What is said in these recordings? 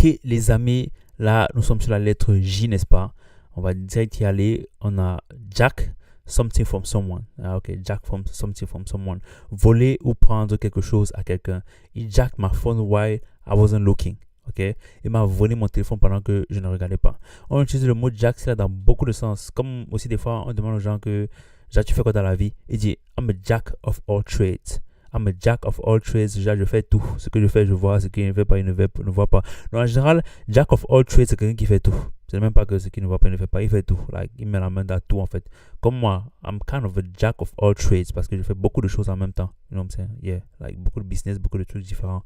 Ok, les amis, là, nous sommes sur la lettre J, n'est-ce pas? On va direct y aller. On a Jack something from someone. Ah, ok, Jack from something from someone. Voler ou prendre quelque chose à quelqu'un. Il jack my phone while I wasn't looking. Ok, il m'a volé mon téléphone pendant que je ne regardais pas. On utilise le mot jack là dans beaucoup de sens. Comme aussi des fois, on demande aux gens que Jack, tu fais quoi dans la vie? Il dit I'm a jack of all trades. I'm a jack of all trades. Déjà, je fais tout. Ce que je fais, je vois. Ce qui ne fait pas, ne voit pas. Donc, en général, jack of all trades, c'est quelqu'un qui fait tout. C'est même pas que ce qui ne voit pas, il ne fait pas. Il fait tout. Like, il met la main dans tout, en fait. Comme moi, I'm kind of a jack of all trades parce que je fais beaucoup de choses en même temps. You know what I'm saying? Yeah. Like, beaucoup de business, beaucoup de trucs différents.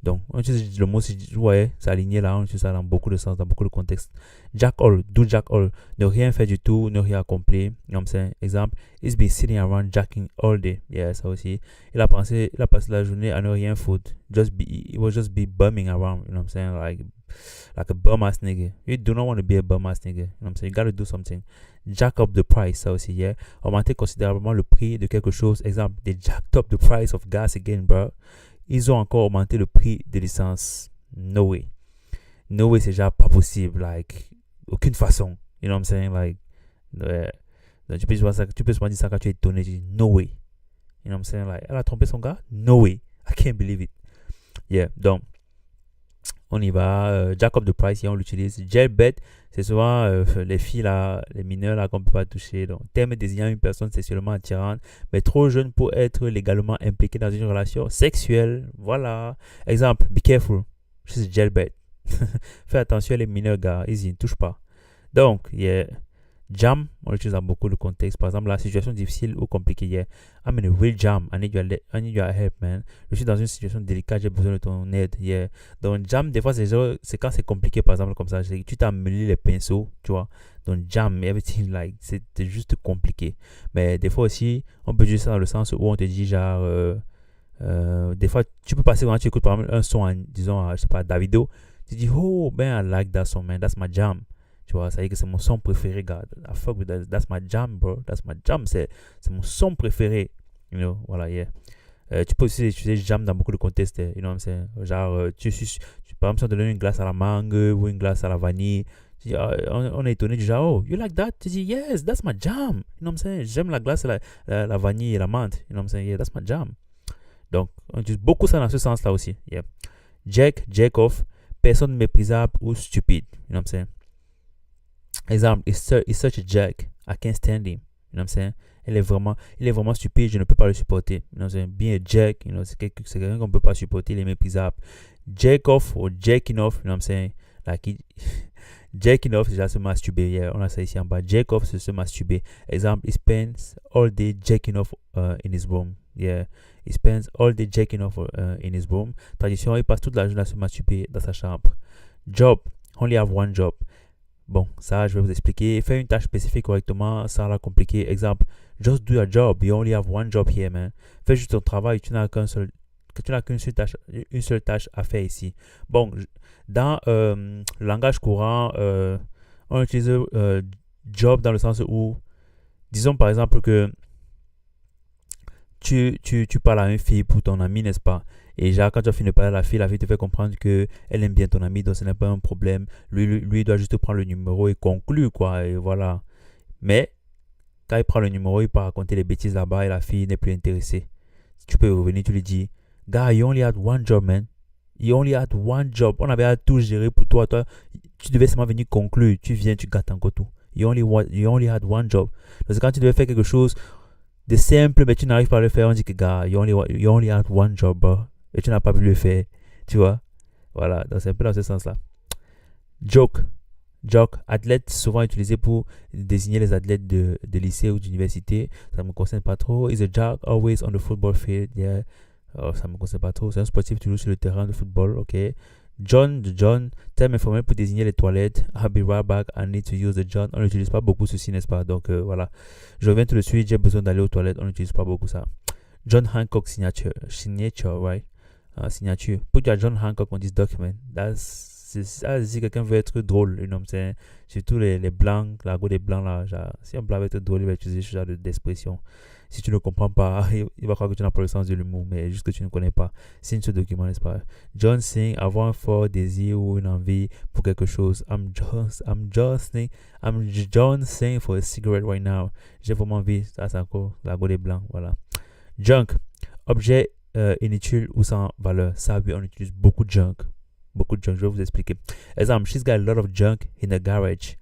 Donc, on utilise le mot, ouais, c'est aligné là, on utilise ça dans beaucoup de sens, dans beaucoup de contextes. Jack all, do jack all. Ne rien faire du tout, ne rien accomplir. Comme c'est exemple, he's been sitting around jacking all day. Yeah, ça aussi. Il a passé la journée à ne rien foutre. He was just be bumming around, you know what I'm saying? Like a bum ass nigga. You do not want to be a bum ass nigga. You know what I'm saying? You gotta do something. Jack up the price, ça aussi, yeah. Augmenter considérablement le prix de quelque chose. Exemple, they jacked up the price of gas again, bro. Ils ont encore augmenté le prix de l'essence. No way. No way, c'est déjà pas possible. Like, aucune façon. You know what I'm saying? Like, ouais. Donc, tu peux souvent dire ça quand tu es étonné. Tu dis, no way. You know what I'm saying? Like, elle a trompé son gars? No way. I can't believe it. Yeah. Donc, on y va. Jack up the price, et on l'utilise. Jailbait, c'est souvent les filles, là, les mineurs là, qu'on ne peut pas toucher. Donc, terme désignant une personne sexuellement attirante, mais trop jeune pour être légalement impliquée dans une relation sexuelle. Voilà. Exemple, be careful. She's jailbait. Fais attention, les mineurs, gars. Ils ne touchent pas. Donc, yeah. Jam, on l'utilise dans beaucoup de contextes. Par exemple, la situation difficile ou compliquée. Yeah. I'm in a real jam. I need your help, man. Je suis dans une situation délicate. J'ai besoin de ton aide. Yeah. Donc, jam, des fois, c'est quand c'est compliqué, par exemple, comme ça. Tu t'as mêlé les pinceaux, tu vois. Donc, jam, everything, like, c'est juste compliqué. Mais des fois aussi, on peut dire ça dans le sens où on te dit, genre, des fois, tu peux passer quand tu écoutes, par exemple, un son, disons, je sais pas, Davido. Tu dis, oh, man, I like that song, man. That's my jam. Tu vois, ça veut dire que c'est mon son préféré, gars. I fuck with that. That's my jam, bro. That's my jam. C'est mon son préféré. You know, voilà, yeah. Tu peux aussi utiliser jam dans beaucoup de contextes. You know what I'm saying? Genre, par exemple, si on te donne une glace à la mangue ou une glace à la vanille, on est étonné du genre, oh, you like that? Tu dis, yes, that's my jam. You know what I'm saying? J'aime la glace, la vanille et la menthe. You know what I'm saying? Yeah, that's my jam. Donc, on utilise beaucoup ça dans ce sens-là aussi. Yeah. Jack off, personne méprisable ou stupide. You know what I'm saying? Exemple, he's such a jack. I can't stand him. You know what I'm saying? Il est vraiment stupide. Je ne peux pas le supporter. You know what I'm saying? Being a jack, you know, c'est quelqu'un qu'on ne peut pas supporter. Il est méprisable. Jack off ou jacking off. You know what I'm saying? Like, jacking off, c'est déjà se masturber. Yeah, on a ça ici en bas. Jack off, c'est se masturber. Exemple, he spends all day jacking off in his room. Yeah, he spends all day jacking off in his room. Tradition, il passe toute la journée à se masturber dans sa chambre. Job, only have one job. Bon, ça, je vais vous expliquer. Faire une tâche spécifique correctement, ça l'a compliqué. Exemple, just do your job. You only have one job here, man. Fais juste ton travail. Tu n'as qu'une seule tâche à faire ici. Bon, dans le langage courant, on utilise job dans le sens où, disons par exemple que tu parles à une fille pour ton ami, n'est-ce pas? Et genre, quand tu as fini de parler à la fille te fait comprendre qu'elle aime bien ton ami, donc ce n'est pas un problème. Lui, il doit juste prendre le numéro et conclure, quoi. Et voilà. Mais, quand il prend le numéro, il part raconter les bêtises là-bas et la fille n'est plus intéressée. Tu peux revenir, tu lui dis, gars, you only had one job, man. You only had one job. On avait à tout gérer pour toi. Toi, tu devais seulement venir conclure. Tu viens, tu gâtes encore tout. You only had one job. Donc, quand tu devais faire quelque chose de simple, mais tu n'arrives pas à le faire, on dit que, gars, you only had one job, bro. Et tu n'as pas pu le faire, tu vois. Voilà, donc c'est un peu dans ce sens-là. Joke, athlète, souvent utilisé pour désigner les athlètes de lycée ou d'université. Ça ne me concerne pas trop. Is a joke always on the football field? Yeah. Oh, ça ne me concerne pas trop. C'est un sportif toujours sur le terrain de football, ok. John, terme informel pour désigner les toilettes. I'll be right back, I need to use the John. On n'utilise pas beaucoup ceci, n'est-ce pas? Donc voilà. Je reviens tout de suite, j'ai besoin d'aller aux toilettes. On n'utilise pas beaucoup ça. John Hancock signature, right? Signature. Put your John Hancock on this document. Si quelqu'un veut être drôle, you know what I'm saying? Surtout les blancs, l'argot des blancs là. Genre, si un blanc veut être drôle, il va utiliser ce genre d'expression. Si tu ne comprends pas, il va croire que tu n'as pas le sens de l'humour, mais juste que tu ne connais pas. Signe ce document, n'est-ce pas? John Singh, avoir un fort désir ou une envie pour quelque chose. I'm John Singh for a cigarette right now. J'ai vraiment envie. Ça, c'est encore la go des blancs. Voilà. Junk, objet inutile ou sans valeur. Ça, oui, on utilise beaucoup de junk. Beaucoup de junk, je vais vous expliquer. Exemple, she's got a lot of junk in the garage.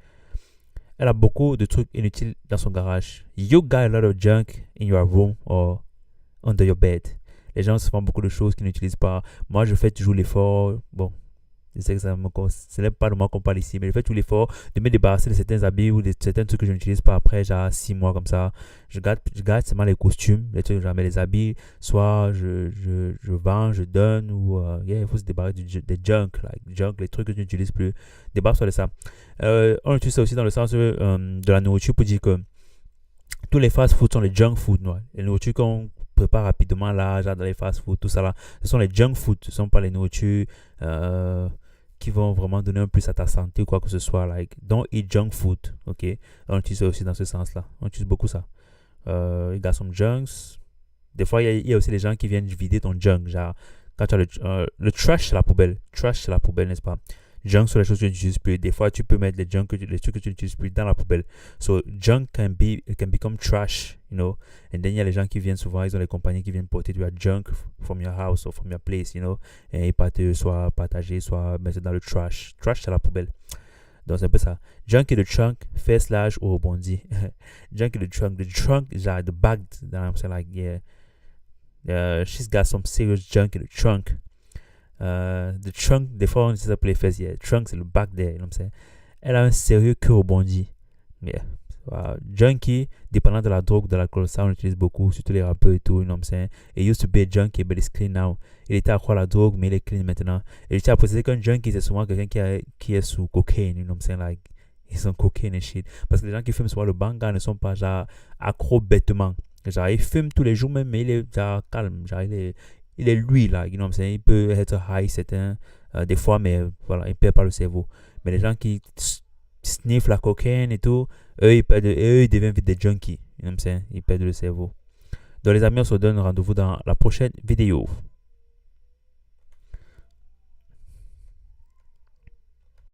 Elle a beaucoup de trucs inutiles dans son garage. You got a lot of junk in your room or under your bed. Les gens se font beaucoup de choses qu'ils n'utilisent pas. Moi, je fais toujours l'effort. Bon, je sais que ce n'est pas de moi qu'on parle ici, mais je fais toujours l'effort de me débarrasser de certains habits ou de certains trucs que je n'utilise pas après, genre 6 mois comme ça. Je garde seulement les costumes, les trucs, jamais les habits. Soit je vends, je donne, ou il faut se débarrasser des junk, les trucs que je n'utilise plus. Débarrasse-toi de ça. On utilise ça aussi dans le sens de la nourriture pour dire que tous les fast-food sont les junk food. Les nourritures qu'on prépare rapidement là, genre dans les fast-food, tout ça là, ce sont les junk food. Ce ne sont pas les nourritures qui vont vraiment donner un plus à ta santé ou quoi que ce soit. Like, don't eat junk food. Ok? On utilise ça aussi dans ce sens-là. On utilise beaucoup ça. You got some junks. Des fois, il y a aussi les gens qui viennent vider ton junk. Genre, quand tu as le trash, c'est la poubelle. Trash, c'est la poubelle, n'est-ce pas? Junk sont les choses que tu n'utilises plus. Des fois, tu peux mettre les trucs que tu n'utilises plus dans la poubelle. So, junk can become trash, you know. And then, il y a les gens qui viennent souvent, ils ont les compagnies qui viennent porter du junk from your house or from your place, you know. Et ils partent soit partager, soit mettre dans le trash. Trash, c'est la poubelle. Donc, c'est un peu ça. Junk et le trunk, fait slash ou rebondit. Junk et le trunk. The trunk, genre, the bag, I'm saying like, yeah. She's got some serious junk in the trunk. The trunk, des fois on utilise ça pour les fesses. Yeah. Trunk, c'est le back there. You know what I'm saying? Elle a un sérieux que rebondit. Yeah. Junkie, dépendant de la drogue, de l'alcool, ça on utilise beaucoup, surtout les rappeurs et tout. You know what I'm saying? It used to be a junkie, but it's clean now. Il était accro à la drogue, mais il est clean maintenant. Et je tiens à préciser qu'un junkie, c'est souvent quelqu'un qui est sous cocaine. You know what I'm saying? Like, ils sont cocaine et shit. Parce que les gens qui fument souvent le banga ne sont pas genre accro bêtement. Genre, il fume tous les jours même, mais il est genre calme. Genre, il est lui là, you know what I'm saying? Il peut être high certains des fois, mais voilà, il perd pas le cerveau. Mais les gens qui sniffent la cocaine et tout, ils deviennent vite des junkies, you know what I'm saying? Ils perdent le cerveau. Donc les amis, on se donne rendez-vous dans la prochaine vidéo.